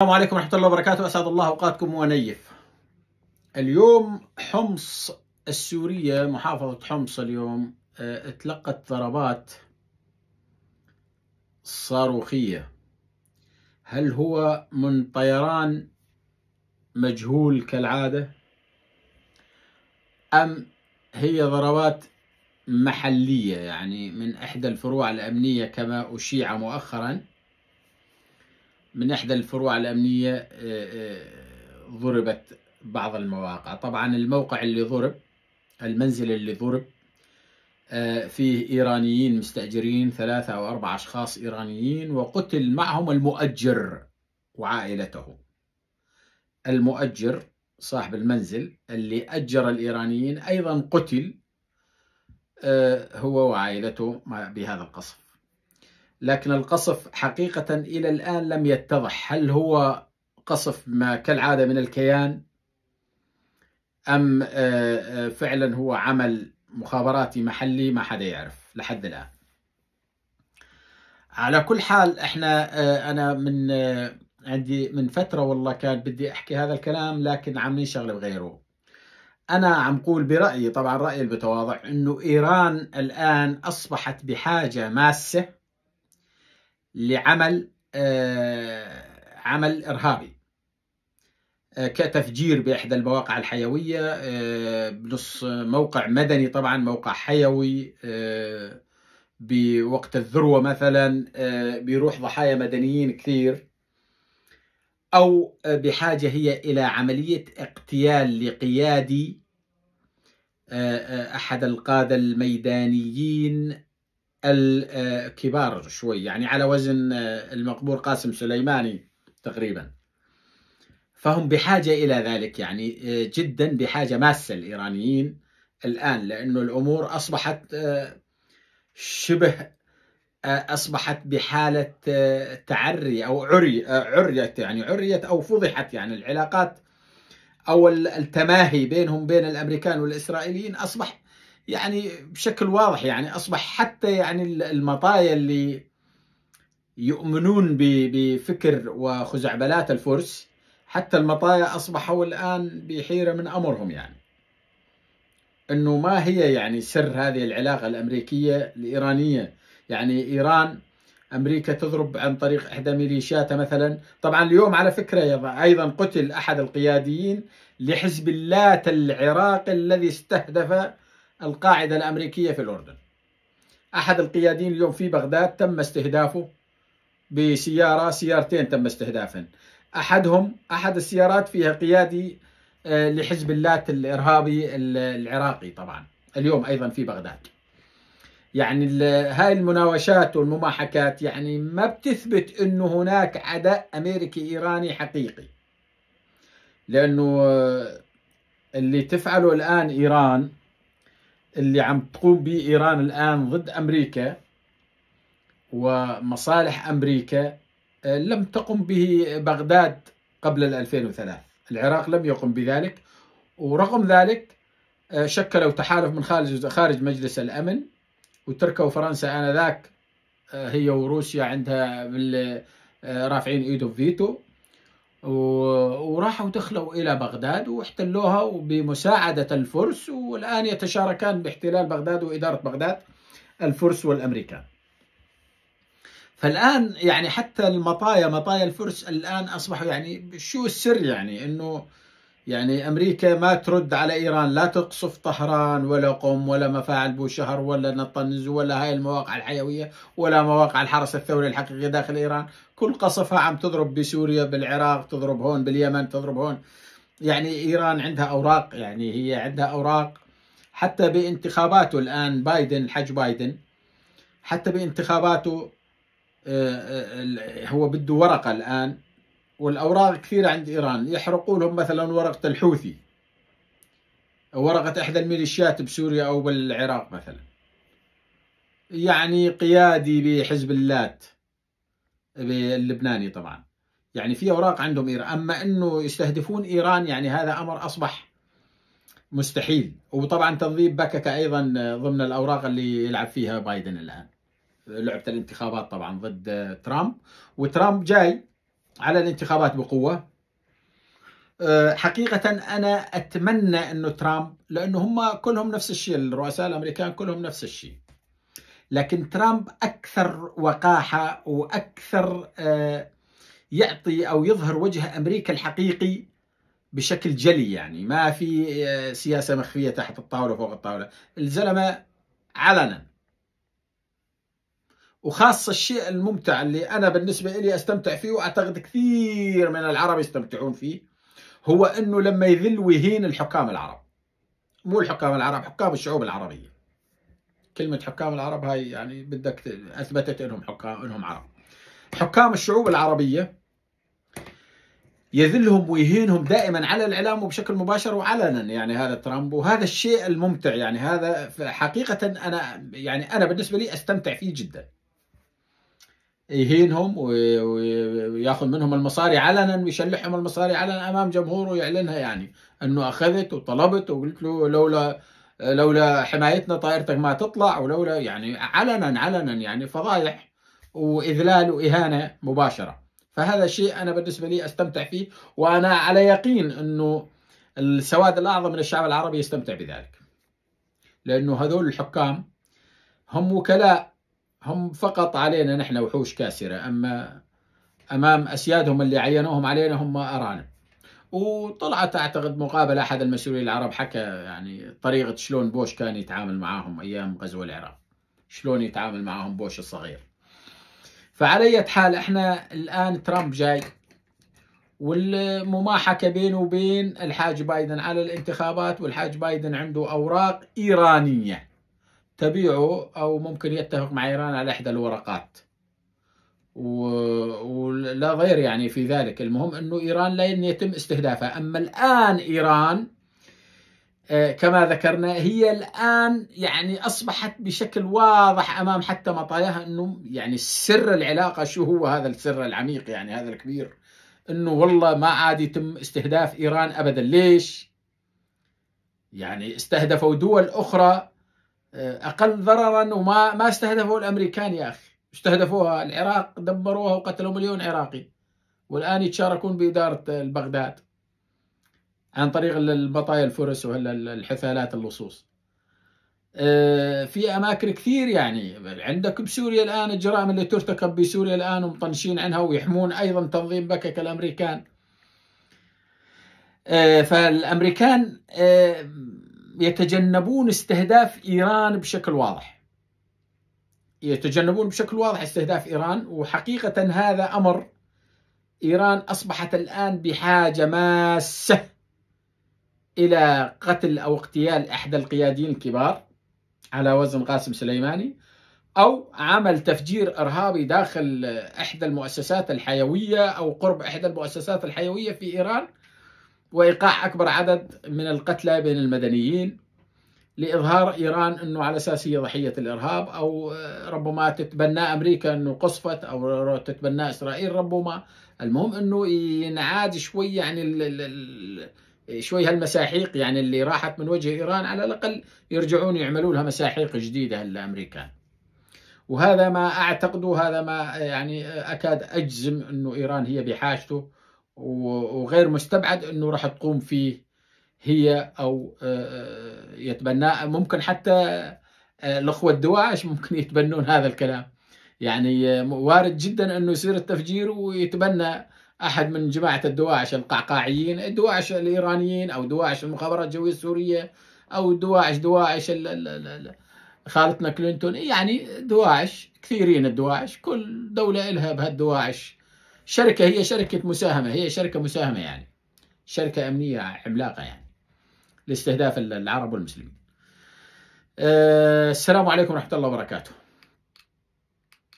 السلام عليكم ورحمة الله وبركاته، أسعد الله أوقاتكم ونيف. اليوم حمص السورية، محافظة حمص اليوم تلقت ضربات صاروخية. هل هو من طيران مجهول كالعادة أم هي ضربات محلية، يعني من إحدى الفروع الأمنية كما أشيع مؤخرا؟ من إحدى الفروع الأمنية ضربت بعض المواقع. طبعا الموقع اللي ضرب، المنزل اللي ضرب فيه إيرانيين مستأجرين، 3 أو 4 أشخاص إيرانيين، وقتل معهم المؤجر وعائلته. المؤجر صاحب المنزل اللي أجر الإيرانيين أيضا قتل هو وعائلته بهذا القصف. لكن القصف حقيقة إلى الآن لم يتضح هل هو قصف ما كالعادة من الكيان أم فعلا هو عمل مخابراتي محلي، ما حدا يعرف لحد الآن. على كل حال أنا عندي من فترة والله كان بدي أحكي هذا الكلام، لكن عم نشغل بغيره. أنا عم قول برأيي، طبعا رأيي المتواضع، إنه إيران الآن أصبحت بحاجة ماسة لعمل عمل إرهابي، كتفجير بإحدى المواقع الحيوية، بنص موقع مدني، طبعا موقع حيوي بوقت الذروة مثلا بيروح ضحايا مدنيين كثير، أو بحاجة هي إلى عملية اغتيال لقيادي، أحد القادة الميدانيين الكبار شوي، يعني على وزن المقبور قاسم سليماني تقريبا. فهم بحاجة إلى ذلك، يعني جدا بحاجة ماسة الإيرانيين الآن، لأنه الأمور أصبحت أصبحت بحالة تعري أو عريت، يعني عريت أو فضحت. يعني العلاقات أو التماهي بينهم بين الأمريكان والإسرائيليين أصبح يعني بشكل واضح، يعني أصبح حتى يعني المطايا اللي يؤمنون بفكر وخزعبلات الفرس، حتى المطايا أصبحوا الآن بحيرة من أمرهم، يعني أنه ما هي يعني سر هذه العلاقة الأمريكية الإيرانية. يعني إيران، أمريكا تضرب عن طريق إحدى ميليشياتها مثلا. طبعا اليوم على فكرة أيضا قتل أحد القياديين لحزب الله العراقي الذي استهدف القاعدة الأمريكية في الأردن. أحد القياديين اليوم في بغداد تم استهدافه سيارتين تم استهدافهن. أحد السيارات فيها قيادي لحزب الله الإرهابي العراقي، طبعا اليوم أيضا في بغداد. يعني هاي المناوشات والمماحكات يعني ما بتثبت أنه هناك عداء أمريكي إيراني حقيقي، لأنه اللي تفعله الآن إيران، اللي عم تقوم به إيران الآن ضد أمريكا ومصالح أمريكا، لم تقم به بغداد قبل 2003. العراق لم يقم بذلك، ورغم ذلك شكلوا تحالف من خارج مجلس الأمن، وتركوا فرنسا آنذاك هي وروسيا عندها رافعين ايدهم فيتو، وراحوا دخلوا إلى بغداد واحتلوها بمساعدة الفرس، والآن يتشاركان باحتلال بغداد وإدارة بغداد الفرس والأمريكان. فالآن يعني حتى مطايا الفرس الآن أصبحوا يعني شو السر، يعني إنه يعني أمريكا ما ترد على إيران، لا تقصف طهران ولا قم ولا مفاعل بوشهر ولا نطنز ولا هاي المواقع الحيوية ولا مواقع الحرس الثوري الحقيقي داخل إيران. كل قصفها عم تضرب بسوريا، بالعراق، تضرب هون باليمن، تضرب هون. يعني إيران عندها أوراق، يعني هي عندها أوراق حتى بانتخاباته الآن. بايدن، الحج بايدن، حتى بانتخاباته هو بده ورقة الآن، والأوراق كثيرة عند إيران. يحرقوا لهم مثلا ورقة الحوثي، ورقة إحدى الميليشيات بسوريا أو بالعراق مثلا، يعني قيادي بحزب اللات اللبناني طبعا. يعني في أوراق عندهم إيران، أما أنه يستهدفون إيران يعني هذا أمر أصبح مستحيل. وطبعا تنظيم بكك أيضا ضمن الأوراق اللي يلعب فيها بايدن الآن، لعبة الانتخابات طبعا ضد ترامب. وترامب جاي على الانتخابات بقوة. حقيقة أنا أتمنى أنه ترامب، لأنه هم كلهم نفس الشيء، الرؤساء الأمريكان كلهم نفس الشيء، لكن ترامب أكثر وقاحة وأكثر يعطي أو يظهر وجه أمريكا الحقيقي بشكل جلي، يعني ما في سياسة مخفية تحت الطاولة فوق الطاولة، الزلمة علنا. وخاصة الشيء الممتع اللي أنا بالنسبة لي أستمتع فيه، وأعتقد كثير من العرب يستمتعون فيه، هو أنه لما يذل ويهين الحكام العرب، مو الحكام العرب، حكام الشعوب العربية. كلمة حكام العرب هاي يعني بدك أثبتت أنهم حكام، أنهم عرب. حكام الشعوب العربية يذلهم ويهينهم دائما على الإعلام وبشكل مباشر وعلنا، يعني هذا ترامب. وهذا الشيء الممتع، يعني هذا حقيقة أنا بالنسبة لي أستمتع فيه جدا. يهينهم وياخذ منهم المصاري علنا، ويشلحهم المصاري علنا امام جمهوره ويعلنها، يعني انه اخذت وطلبت وقلت له لولا حمايتنا طائرتك ما تطلع، ولولا، يعني علنا يعني فضايح واذلال واهانه مباشره. فهذا شيء انا بالنسبه لي استمتع فيه، وانا على يقين انه السواد الاعظم من الشعب العربي يستمتع بذلك، لانه هذول الحكام هم وكلاء، هم فقط علينا نحن وحوش كاسرة، أما أمام أسيادهم اللي عينوهم علينا هم أرانب. وطلعت أعتقد مقابلة أحد المسؤولين العرب حكى يعني طريقة شلون بوش كان يتعامل معهم أيام غزو العراق، شلون يتعامل معهم بوش الصغير. فعلى أي حال احنا الآن ترامب جاي، والمماحكة بينه وبين الحاج بايدن على الانتخابات، والحاج بايدن عنده أوراق إيرانية تبيعه، أو ممكن يتفق مع إيران على إحدى الورقات، ولا غير يعني في ذلك. المهم أنه إيران لن يتم استهدافها. أما الآن إيران كما ذكرنا هي الآن يعني أصبحت بشكل واضح أمام حتى مطاياها أنه يعني سر العلاقة شو هو، هذا السر العميق يعني هذا الكبير، أنه والله ما عاد يتم استهداف إيران أبدا. ليش؟ يعني استهدفوا دول أخرى أقل ضررا، وما استهدفوا الأمريكان يا أخي، استهدفوها العراق، دمروها وقتلوا مليون عراقي، والآن يتشاركون بإدارة بغداد عن طريق البطايا الفرس والحثالات اللصوص. في أماكن كثير، يعني عندك بسوريا الآن الجرائم اللي ترتكب بسوريا الآن ومطنشين عنها، ويحمون أيضا تنظيم بكك الأمريكان. فالأمريكان يتجنبون استهداف إيران بشكل واضح، يتجنبون بشكل واضح استهداف إيران. وحقيقة هذا أمر إيران أصبحت الآن بحاجة ماسة إلى قتل أو اغتيال أحد القياديين الكبار على وزن قاسم سليماني، أو عمل تفجير إرهابي داخل إحدى المؤسسات الحيوية أو قرب إحدى المؤسسات الحيوية في إيران، وإيقاع أكبر عدد من القتلى بين المدنيين، لإظهار إيران أنه على أساس هي ضحية الإرهاب، أو ربما تتبنى أمريكا أنه قصفت، أو تتبنى إسرائيل ربما. المهم أنه ينعاد شوي، يعني شوي هالمساحيق يعني اللي راحت من وجه إيران على الأقل يرجعون يعملوا لها مساحيق جديدة الأمريكان. وهذا ما أعتقده، هذا ما يعني أكاد أجزم أنه إيران هي بحاجته، وغير مستبعد أنه راح تقوم فيه هي، أو يتبناه. ممكن حتى الأخوة الدواعش ممكن يتبنون هذا الكلام، يعني وارد جدا أنه يصير التفجير ويتبنى أحد من جماعة الدواعش القعقاعيين، الدواعش الإيرانيين، أو دواعش المخابرات الجوية السورية، أو دواعش خالتنا كلينتون، يعني دواعش كثيرين، الدواعش كل دولة إلها بهالدواعش شركة، هي شركة مساهمة، هي شركة مساهمة، يعني شركة أمنية عملاقة يعني لاستهداف العرب والمسلمين. السلام عليكم ورحمة الله وبركاته.